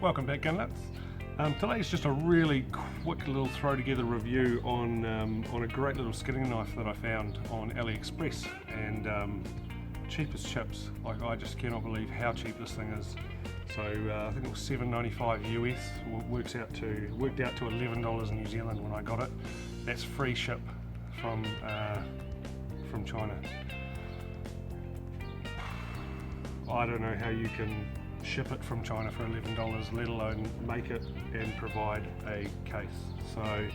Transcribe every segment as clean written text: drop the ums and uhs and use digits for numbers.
Welcome back, Gunnuts. Today's just a really quick little throw together review on a great little skinning knife that I found on Aliexpress, and cheap as chips. Like, I just cannot believe how cheap this thing is. So I think it was $7.95 US. Worked out to $11 New Zealand when I got it. That's free ship from China. I don't know how you can ship it from China for $11, let alone make it and provide a case. So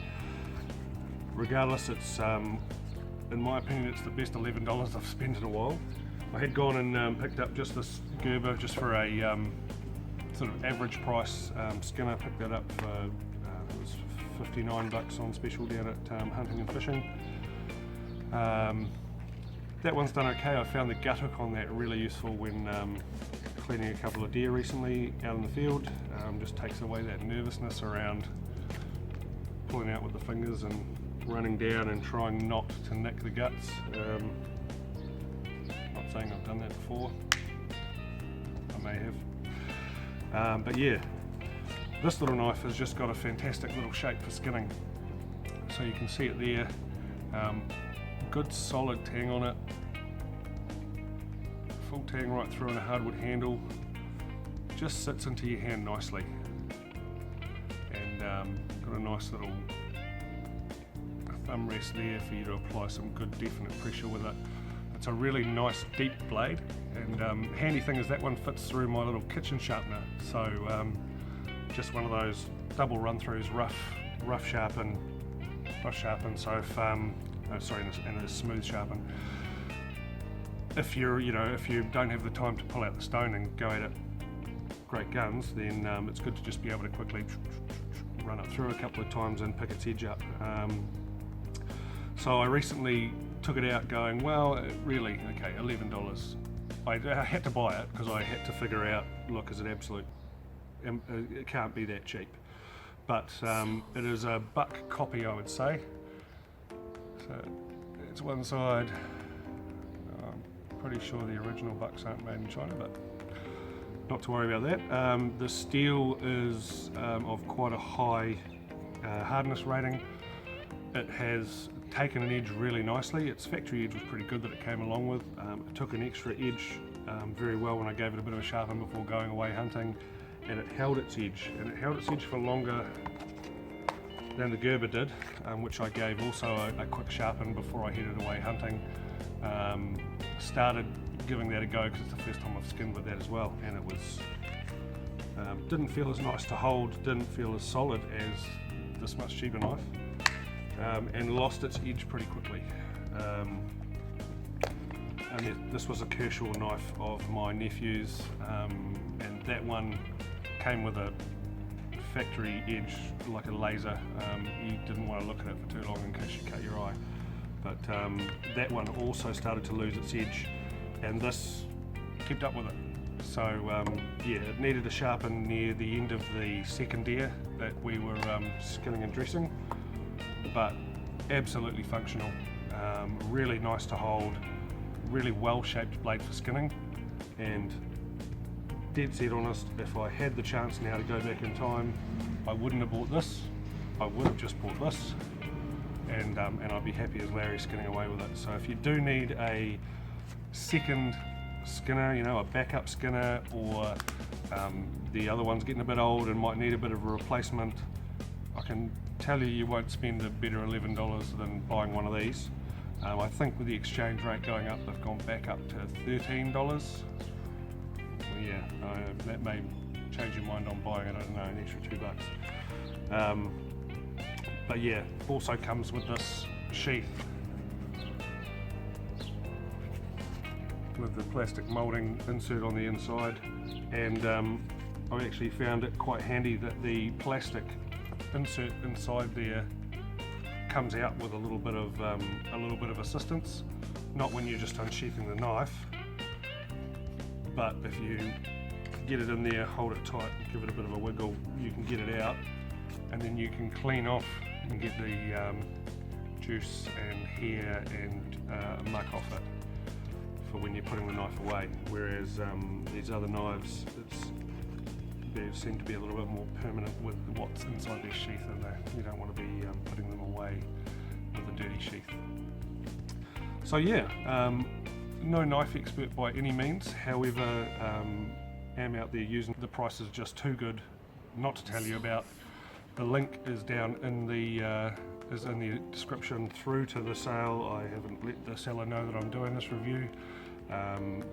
regardless, it's in my opinion it's the best $11 I've spent in a while. I had gone and picked up just this Gerber just for a sort of average price skinner. Picked that up for it was $59 on special down at Hunting and Fishing. That one's done okay. I found the gut hook on that really useful when cleaning a couple of deer recently out in the field. Just takes away that nervousness around pulling out with the fingers and running down and trying not to nick the guts. Not saying I've done that before, I may have. But yeah, this little knife has just got a fantastic little shape for skinning. So you can see it there. Good solid tang on it, full tang right through and a hardwood handle, just sits into your hand nicely, and got a nice little thumb rest there for you to apply some good definite pressure with it. It's a really nice deep blade, and handy thing is that one fits through my little kitchen sharpener, so just one of those double run throughs, rough sharpen, so if and a smooth sharpen. If you don't have the time to pull out the stone and go at it great guns, then it's good to just be able to quickly run it through a couple of times and pick its edge up. So I recently took it out going, well, really, okay, $11. I had to buy it because I had to figure out, look, is it absolute, it can't be that cheap. But it is a buck copy, I would say. So it's one side. I'm pretty sure the original bucks aren't made in China, but not to worry about that. The steel is of quite a high hardness rating. It has taken an edge really nicely. Its factory edge was pretty good that it came along with. It took an extra edge very well when I gave it a bit of a sharpen before going away hunting, and it held its edge. And it held its edge for longer than the Gerber did, which I gave also a quick sharpen before I headed away hunting. Started giving that a go because it's the first time I've skinned with that as well, and it was didn't feel as nice to hold, didn't feel as solid as this much cheaper knife, and lost its edge pretty quickly. And this was a Kershaw knife of my nephew's, and that one came with a factory edge like a laser. You didn't want to look at it for too long in case you cut your eye, but that one also started to lose its edge, and this kept up with it. So yeah, it needed a sharpen near the end of the second deer that we were skinning and dressing, but absolutely functional, really nice to hold, really well shaped blade for skinning, and dead set honest, if I had the chance now to go back in time, I wouldn't have bought this. I would have just bought this, and I'd be happy as Larry skinning away with it. So if you do need a second skinner, you know, a backup skinner, or the other one's getting a bit old and might need a bit of a replacement, I can tell you won't spend a better $11 than buying one of these. I think with the exchange rate going up, they've gone back up to $13. Yeah, that may change your mind on buying it, I don't know, an extra $2. But yeah, also comes with this sheath with the plastic moulding insert on the inside, and I actually found it quite handy that the plastic insert inside there comes out with a little bit of assistance. Not when you're just unsheathing the knife, but if you get it in there, hold it tight, give it a bit of a wiggle, you can get it out, and then you can clean off and get the juice and hair and muck off it for when you're putting the knife away. Whereas these other knives, they seem to be a little bit more permanent with what's inside their sheath, and you don't want to be putting them away with a dirty sheath. So yeah, no knife expert by any means, however, am out there using. The price is just too good not to tell you about. The link is down in the description through to the sale. I haven't let the seller know that I'm doing this review.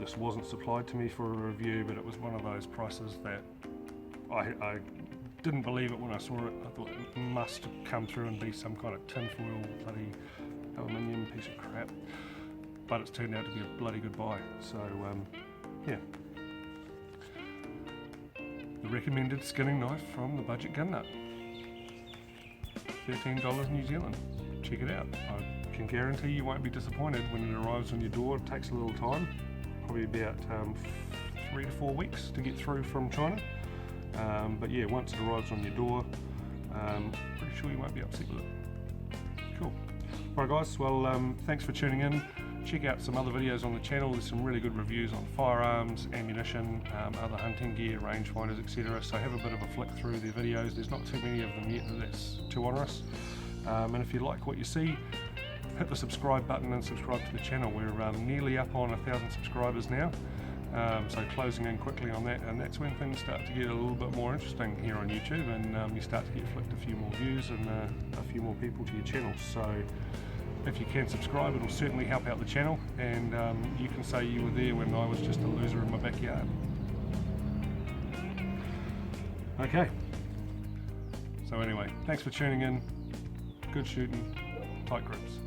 This wasn't supplied to me for a review, but it was one of those prices that I didn't believe it when I saw it. I thought it must come through and be some kind of tinfoil bloody aluminium piece of crap, but it's turned out to be a bloody good buy. So yeah, the recommended skinning knife from the Budgetgunnut, $13 New Zealand. Check it out. I can guarantee you won't be disappointed when it arrives on your door. It takes a little time, probably about 3 to 4 weeks to get through from China. But yeah, once it arrives on your door, pretty sure you won't be upset with it. Cool. Alright guys, well thanks for tuning in. Check out some other videos on the channel. There's some really good reviews on firearms, ammunition, other hunting gear, rangefinders, etc. So have a bit of a flick through their videos. There's not too many of them yet that's too onerous. And if you like what you see, hit the subscribe button and subscribe to the channel. We're nearly up on 1,000 subscribers now. So closing in quickly on that, and that's when things start to get a little bit more interesting here on YouTube, and you start to get flicked a few more views and a few more people to your channel. So if you can subscribe, it'll certainly help out the channel, and you can say you were there when I was just a loser in my backyard. Okay, so anyway, thanks for tuning in. Good shooting, tight grips.